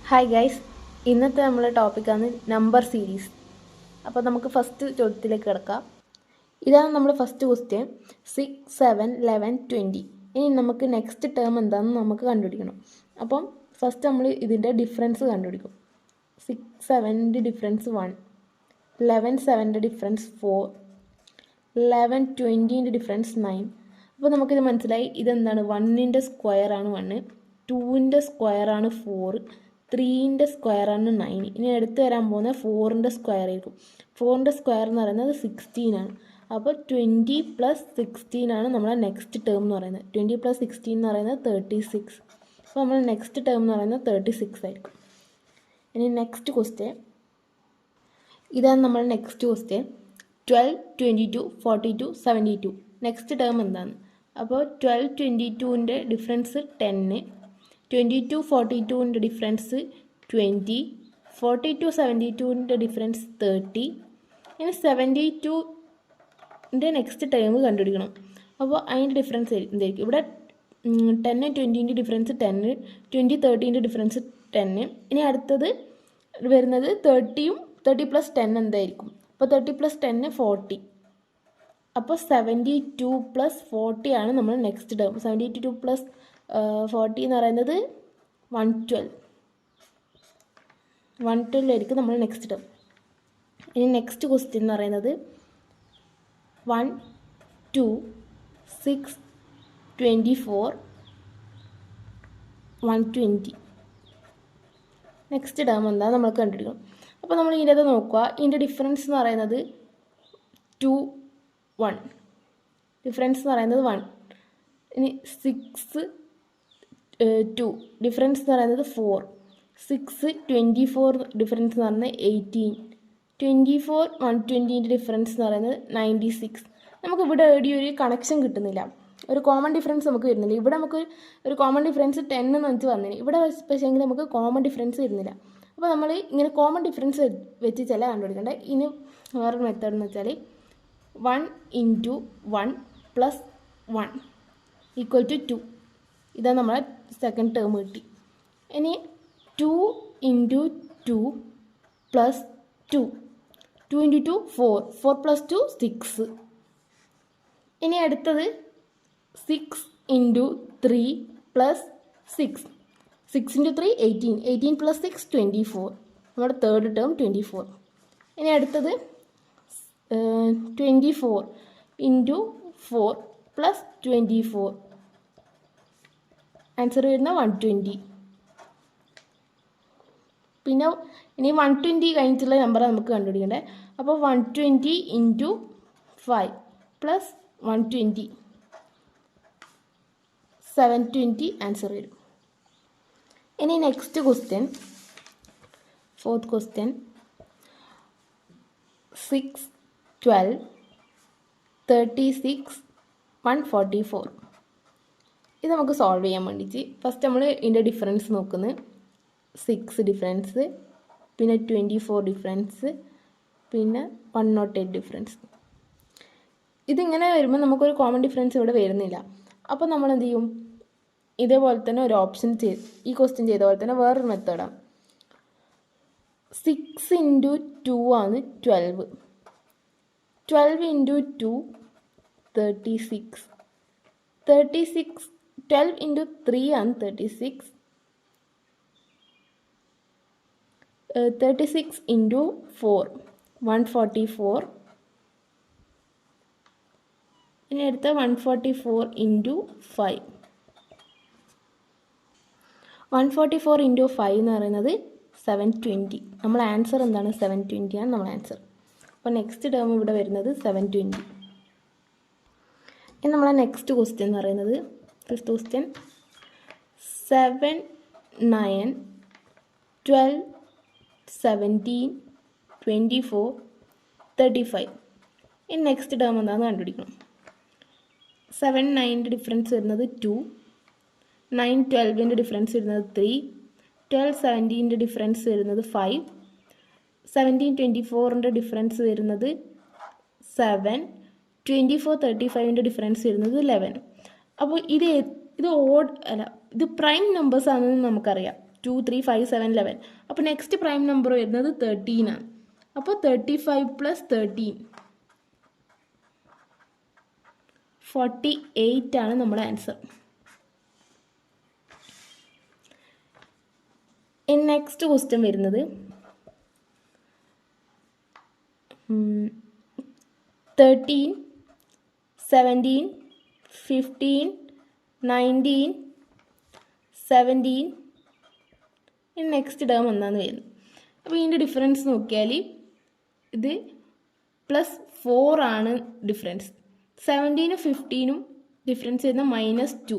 Hi guys, ഇന്നത്തെ നമ്മളെ ടോപ്പിക്കാണ് നമ്പർ സീരീസ്. അപ്പോൾ നമുക്ക് ഫസ്റ്റ് ചോദ്യത്തിലേക്ക് കിടക്കാം. ഇതാണ് നമ്മൾ ഫസ്റ്റ് ക്വസ്റ്റ്യൻ. 6, 7, 11, 20. ഇനി നമുക്ക് നെക്സ്റ്റ് ടേം എന്താണെന്ന് നമുക്ക് കണ്ടുപിടിക്കണം. അപ്പം ഫസ്റ്റ് നമ്മൾ ഇതിൻ്റെ ഡിഫറൻസ് കണ്ടുപിടിക്കും. 6, 7ൻ്റെ ഡിഫറൻസ് 1, 11, 7ൻ്റെ ഡിഫറൻസ് 4, 11, 20ൻ്റെ ഡിഫറൻസ് 9. അപ്പോൾ നമുക്കിത് മനസ്സിലായി. ഇതെന്താണ്? 1ൻ്റെ സ്ക്വയറാണ് 1, 2ൻ്റെ സ്ക്വയറാണ് 4, 3ൻ്റെ സ്ക്വയറാണ് 9. ഇനി അടുത്ത് വരാൻ പോകുന്നത് 4ൻ്റെ സ്ക്വയർ ആയിരിക്കും. 4ൻ്റെ സ്ക്വയർ എന്ന് പറയുന്നത് 16 ആണ്. അപ്പോൾ 20 + 16 ആണ് നമ്മളെ നെക്സ്റ്റ് ടേം എന്ന് പറയുന്നത്. 20 + 16 എന്ന് പറയുന്നത് 36. അപ്പോൾ നമ്മൾ നെക്സ്റ്റ് ടേം എന്ന് പറയുന്നത് 36 ആയിരിക്കും. ഇനി നെക്സ്റ്റ് ക്വസ്റ്റ്യൻ, ഇതാണ് നമ്മൾ നെക്സ്റ്റ് ക്വസ്റ്റ്യൻ. 12, 22, 42, 72. നെക്സ്റ്റ് ടേം എന്താണ്? അപ്പോൾ 12, 22ൻ്റെ ഡിഫറൻസ് 10, 22, 42ൻ്റെ ഡിഫറൻസ് 20, 42, 72ൻ്റെ ഡിഫറൻസ് 30. ഇനി 72ൻ്റെ നെക്സ്റ്റ് ടേം കണ്ടുപിടിക്കണം. അപ്പോൾ അതിൻ്റെ ഡിഫറൻസ് എന്തായിരിക്കും? ഇവിടെ 10, 20ൻ്റെ ഡിഫറൻസ് 10, 20, 30ൻ്റെ ഡിഫറൻസ് 10. ഇനി അടുത്തത് വരുന്നത് 30യും 30 + 10 എന്തായിരിക്കും? അപ്പോൾ 30 + 10 40. അപ്പോൾ 72 + 40 ആണ് നമ്മൾ നെക്സ്റ്റ് ടേം. 72 + 40 എന്ന് പറയുന്നത് 112. 112 ആയിരിക്കും നമ്മൾ നെക്സ്റ്റ് ടേം. ഇനി നെക്സ്റ്റ് ക്വസ്റ്റ്യൻ എന്ന് പറയുന്നത് 1, 2, 6, 24, 120. നെക്സ്റ്റ് ടേം എന്താ നമ്മൾ കണ്ടുപിടിക്കണം. അപ്പോൾ നമ്മൾ ഇതിൻ്റെ നോക്കുക. ഇതിൻ്റെ ഡിഫറൻസ് എന്ന് പറയുന്നത് 2, 1. ഡിഫറൻസ് എന്ന് പറയുന്നത് 1. ഇനി 6, 2. ഡിഫറൻസ് എന്ന് പറയുന്നത് 4. 6, 24 ഡിഫറൻസ് എന്ന് പറയുന്നത് 18. 24, 120ൻ്റെ ഡിഫറൻസ് എന്ന് പറയുന്നത് 96. നമുക്ക് ഇവിടെ ഒരു കണക്ഷൻ കിട്ടുന്നില്ല, ഒരു കോമൺ ഡിഫറൻസ് നമുക്ക് വരുന്നില്ല. ഇവിടെ നമുക്ക് ഒരു കോമൺ ഡിഫറൻസ് 10 എന്ന് വെച്ച് വന്നിന്. ഇവിടെ പക്ഷേങ്കിൽ നമുക്ക് കോമൺ ഡിഫറൻസ് വരുന്നില്ല. അപ്പോൾ നമ്മൾ ഇങ്ങനെ കോമൺ ഡിഫറൻസ് വെച്ച് ചില കണ്ടുപിടിക്കേണ്ട. ഇനി വേറൊരു മെത്തേഡ് എന്ന് വെച്ചാൽ 1 × 1 + 1 = 2. ഇതാണ് നമ്മളെ സെക്കൻഡ് ടേം കിട്ടി. ഇനി 2 × 2 + 2. 2 × 2 4. 4 + 2 6. ഇനി അടുത്തത് 6 × 3 + 6. 6 × 3 18. 18 + 6 24. നമ്മുടെ തേർഡ് ടേം 24. ഇനി അടുത്തത് 24 × 4 + 24. ആൻസർ വരുന്ന 120. പിന്നെ ഇനി 120 കഴിഞ്ഞിട്ടുള്ള നമ്പർ നമുക്ക് കണ്ടുപിടിക്കണ്ടേ. അപ്പോൾ 120 × 5 + 120, 720 ആൻസർ വരും. ഇനി നെക്സ്റ്റ് ക്വസ്റ്റ്യൻ, ഫോർത്ത് ക്വസ്റ്റ്യൻ. 6, 12, 36, 144. ഇത് നമുക്ക് സോൾവ് ചെയ്യാൻ വേണ്ടിയിട്ട് ഫസ്റ്റ് നമ്മൾ ഇതിൻ്റെ ഡിഫറൻസ് നോക്കുന്നത്. 6 ഡിഫറൻസ്, പിന്നെ 24 ഡിഫറൻസ്, പിന്നെ 108 ഡിഫറൻസ്. ഇതിങ്ങനെ വരുമ്പോൾ നമുക്കൊരു കോമൺ ഡിഫറൻസ് ഇവിടെ വരുന്നില്ല. അപ്പോൾ നമ്മൾ എന്ത് ചെയ്യും? ഇതേപോലെ തന്നെ ഒരു ഓപ്ഷൻ ഈ ക്വസ്റ്റ്യൻ ചെയ്ത പോലെ തന്നെ വേറൊരു മെത്തേഡാണ്. 6 × 2 ആണ് 12. 12 × 2 36. 12 × 3 ആണ് 36. 36 × 4 144. ഇനി അടുത്ത 144 × 5. 144 × 5 എന്ന് പറയുന്നത് 720. നമ്മൾ ആൻസർ എന്താണ്? 720 ആണ് നമ്മൾ ആൻസർ. അപ്പോൾ നെക്സ്റ്റ് ടേം ഇവിടെ വരുന്നത് 720. ഇനി നമ്മളെ നെക്സ്റ്റ് ക്വസ്റ്റ്യൻ എന്ന് പറയുന്നത് ഫിഫ്ത്ത് ക്വസ്റ്റ്യൻ. 7, 9, 12, 17, 24, 35. ഇനി നെക്സ്റ്റ് ടേം എന്താണെന്ന് കണ്ടുപിടിക്കണം. 7, 9ൻ്റെ ഡിഫറൻസ് വരുന്നത് 2. 9, 12ൻ്റെ ഡിഫറൻസ് വരുന്നത് 3. 12, 17ൻ്റെ ഡിഫറൻസ് വരുന്നത് 5. 17, 24ൻ്റെ ഡിഫറൻസ് വരുന്നത് 7. 24, 35ൻ്റെ ഡിഫറൻസ് വരുന്നത് 11. അപ്പോൾ ഇത് ഓഡ് അല്ല, ഇത് പ്രൈം നമ്പേഴ്സ് ആണെന്ന് നമുക്കറിയാം. 2 3 5 7 11. അപ്പോൾ നെക്സ്റ്റ് പ്രൈം നമ്പർ വരുന്നത് 13 ആണ്. അപ്പോൾ 35 പ്ലസ് 13 48 ആണ് നമ്മുടെ ആൻസർ. നെക്സ്റ്റ് ക്വസ്റ്റ്യൻ വരുന്നത് 13 17 15 19 17 നെക്സ്റ്റ് ടേം എന്താണെന്ന് വരുന്നത്. അപ്പോൾ ഇതിൻ്റെ ഡിഫറൻസ് നോക്കിയാൽ ഇത് +4 ആണ് ഡിഫറൻസ്. 17 15 ഡിഫറൻസ് വരുന്ന -2,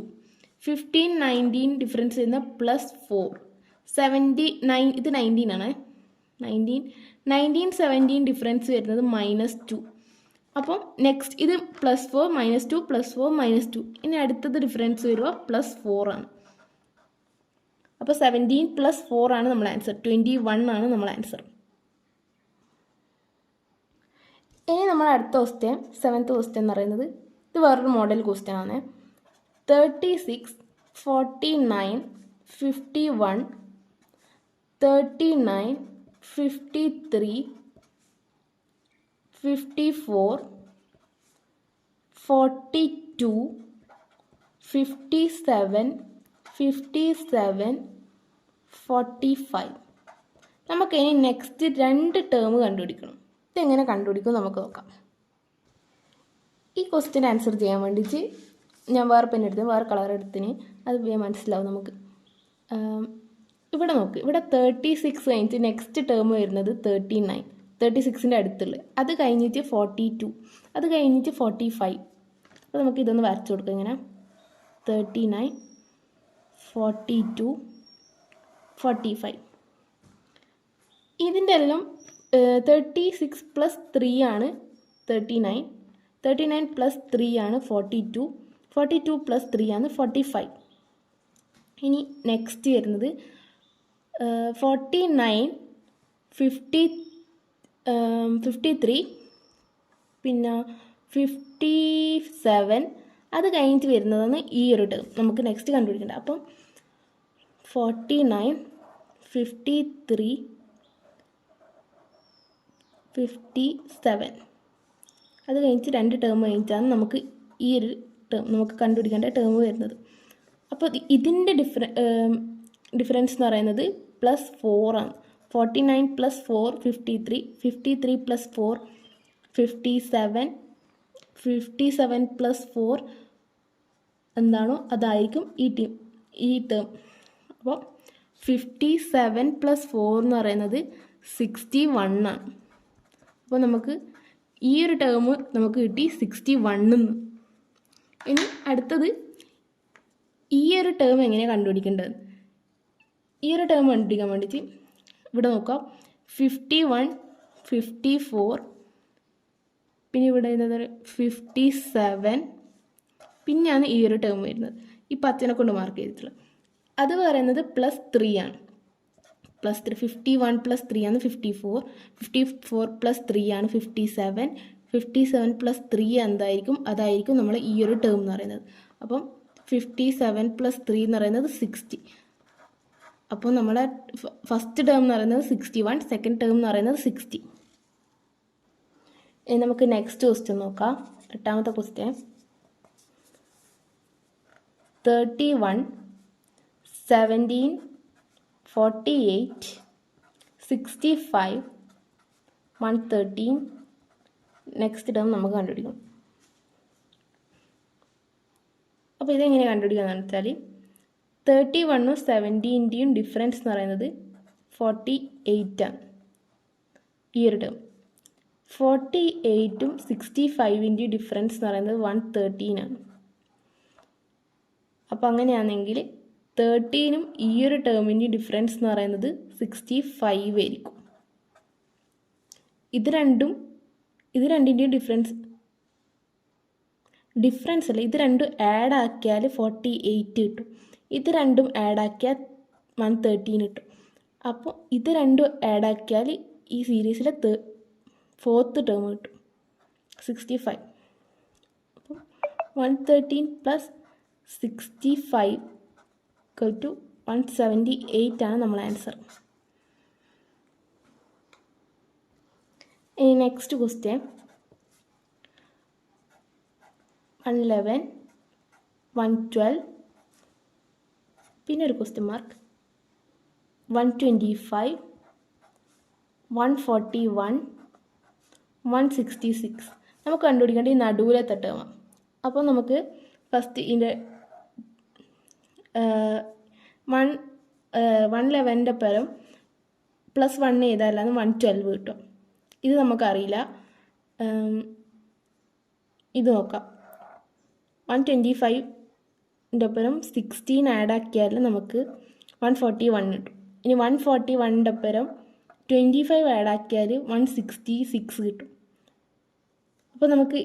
15 19 ഡിഫറൻസ് വരുന്ന +4, 79 ഇത് 19 ആണ്, 19 17 ഡിഫറൻസ് വരുന്നത് -2. അപ്പം നെക്സ്റ്റ് ഇത് +4 -2 +4 -2. ഇനി അടുത്തത് ഡിഫറൻസ് വരുമ്പോൾ +4 ആണ്. അപ്പോൾ 17 + 4 ആണ് നമ്മുടെ ആൻസർ. 21 ആണ് നമ്മുടെ ആൻസർ. ഇനി നമ്മുടെ അടുത്ത ക്വസ്റ്റ്യൻ 7th ക്വസ്റ്റ്യൻ എന്ന് പറയുന്നത് ഇത് വേറൊരു മോഡൽ ക്വസ്റ്റ്യൻ ആണ്. 36 49 51 39 53 54 42 57 57 45. നമുക്ക് ഇനി നെക്സ്റ്റ് 2 ടേം കണ്ടുപിടിക്കണം. ഇതെങ്ങനെ കണ്ടുപിടിക്കും നമുക്ക് നോക്കാം. ഈ ക്വസ്റ്റ്യൻ ആൻസർ ചെയ്യാൻ വേണ്ടിയിട്ട് ഞാൻ വേറെ പെൻ എടുത്ത് വേറെ കളർ എടുത്തിന്, അത് മനസ്സിലാവും നമുക്ക്. ഇവിടെ നോക്ക്, ഇവിടെ 36 കഴിഞ്ഞിട്ട് നെക്സ്റ്റ് ടേം വരുന്നത് 39, 36ൻ്റെ അടുത്തുള്ള, അത് കഴിഞ്ഞിട്ട് 42, അത് കഴിഞ്ഞിട്ട് 45. അപ്പോൾ നമുക്ക് ഇതൊന്ന് വരച്ചു കൊടുക്കാം. ഇങ്ങനെ 39 42 45. ഇതിൻ്റെ എല്ലാം 36 + 3 ആണ് 39, 39 + 3 ആണ് 42, 42 + 3 ആണ് 45. ഇനി നെക്സ്റ്റ് വരുന്നത് 49 53 പിന്നെ 57, അത് കഴിഞ്ഞിട്ട് വരുന്നതാണ് ഈ ഒരു ടേം നമുക്ക് നെക്സ്റ്റ് കണ്ടുപിടിക്കേണ്ടത്. അപ്പം 49 53 57, അത് കഴിഞ്ഞിട്ട് 2 ടേം കഴിഞ്ഞിട്ടാണ് നമുക്ക് ഈ ഒരു ടേം നമുക്ക് കണ്ടുപിടിക്കേണ്ട ടേം വരുന്നത്. അപ്പോൾ ഇതിൻ്റെ ഡിഫറൻസ് എന്ന് പറയുന്നത് +4 ആണ്. 49 + 4 53, 53 + 4 57, 57 + 4 എന്താണോ അതായിരിക്കും ഈ ടേം. അപ്പോൾ 57 + 4 എന്ന് പറയുന്നത് 61 ആണ്. അപ്പോൾ നമുക്ക് ഈ ഒരു ടേം നമുക്ക് കിട്ടി 61. ഇനി അടുത്തത് ഈ ഒരു ടേം എങ്ങനെയാണ് കണ്ടുപിടിക്കേണ്ടത്? ഈ ഒരു ടേം കണ്ടുപിടിക്കാൻ വേണ്ടിയിട്ട് ഇവിടെ നോക്കാം. 51 54 പിന്നെ ഇവിടെ 57 പിന്നെയാണ് ഈ ഒരു ടേം വരുന്നത്, ഈ പച്ചനെ കൊണ്ട് മാർക്ക് ചെയ്തിട്ടുള്ളത്. അത് പറയുന്നത് +3 ആണ്. +3 51 + 3 ആണ് 54, 54 + 3 ആണ് 57, 57 + 3 എന്തായിരിക്കും? അതായിരിക്കും നമ്മൾ ഈ ഒരു ടേം എന്ന് പറയുന്നത്. അപ്പം 57 + 3 എന്ന് പറയുന്നത് 60. അപ്പോൾ നമ്മളെ ഫസ്റ്റ് ടേം എന്ന് പറയുന്നത് 61, സെക്കൻഡ് ടേം എന്ന് പറയുന്നത് 60. ഇനി നമുക്ക് നെക്സ്റ്റ് ക്വസ്റ്റ്യൻ നോക്കാം. 8ാമത്തെ ക്വസ്റ്റ്യൻ 31 17 48 65 113. നെക്സ്റ്റ് ടേം നമുക്ക് കണ്ടുപിടിക്കണം. അപ്പോൾ ഇതെങ്ങനെ കണ്ടുപിടിക്കുകയെന്ന് വെച്ചാൽ 31 17 ഡിഫറൻസ് എന്ന് പറയുന്നത് 48 ആണ് ഈ ഒരു ടേം. 48 65 ഡിഫറൻസ് എന്ന് പറയുന്നത് 113 ആണ്. അപ്പോൾ അങ്ങനെയാണെങ്കിൽ 13 ഈ ഒരു ടേമിൻ്റെ ഡിഫറൻസ് എന്ന് പറയുന്നത് 65 ആയിരിക്കും. ഇത് രണ്ടിൻ്റെയും ഡിഫറൻസ് അല്ല, ഇത് രണ്ടും ആഡ് ആക്കിയാൽ 48 കിട്ടും. ഇത് രണ്ടും ആഡ് ആക്കിയാൽ 113 കിട്ടും. അപ്പോൾ ഇത് രണ്ടും ആഡ് ആക്കിയാൽ ഈ സീരീസിലെ 4th ടേം കിട്ടും 65. അപ്പം 113 + 65 = 178 ആണ് നമ്മളെ ആൻസർ. ഇനി നെക്സ്റ്റ് ക്വസ്റ്റ്യൻ 111, 112, പിന്നെ ഒരു ക്വസ്റ്റ്യൻ മാർക്ക്, 125, 141, 166. നമുക്ക് കണ്ടുപിടിക്കേണ്ട ഈ നടുവിലത്തെ ടേം. അപ്പോൾ നമുക്ക് ഫസ്റ്റ് ഇതിൻ്റെ 111ൻ്റെ പകരം +1 ചെയ്താലാണ് 112 കിട്ടും. ഇത് നമുക്കറിയില്ല. ഇത് നോക്കാം. 125ൻ്റെ ഒപ്പരം 16 ആഡ് ആക്കിയാൽ നമുക്ക് 141 കിട്ടും. ഇനി 141ൻ്റെ ഒപ്പരം 25 ആഡ് ആക്കിയാൽ 166 കിട്ടും. അപ്പോൾ നമുക്ക്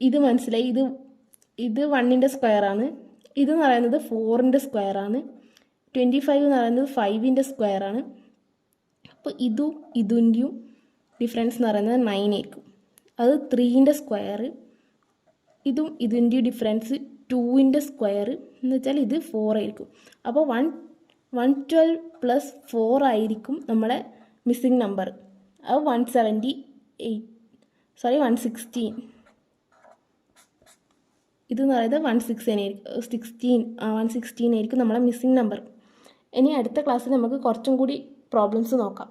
ഇത് മനസ്സിലായി. ഇത് 1ൻ്റെ സ്ക്വയറാണ്. ഇതെന്ന് പറയുന്നത് 4ൻ്റെ സ്ക്വയറാണ്. 25 എന്ന് പറയുന്നത് 5ൻ്റെ സ്ക്വയറാണ്. അപ്പോൾ ഇതിൻ്റെയും ഡിഫറൻസ് എന്ന് പറയുന്നത് 9 ആയിരിക്കും. അത് 3ൻ്റെ സ്ക്വയർ. ഇതിൻ്റെ ഡിഫറൻസ് 2ൻ്റെ സ്ക്വയർ എന്ന് വെച്ചാൽ ഇത് 4 ആയിരിക്കും. അപ്പോൾ 112 + 4 ആയിരിക്കും നമ്മളെ മിസ്സിങ് നമ്പർ. അത് 116. ഇതെന്ന് പറയുന്നത് 116 ആയിരിക്കും നമ്മളെ മിസ്സിങ് നമ്പർ. ഇനി അടുത്ത ക്ലാസ്സിൽ നമുക്ക് കുറച്ചും കൂടി പ്രോബ്ലംസ് നോക്കാം.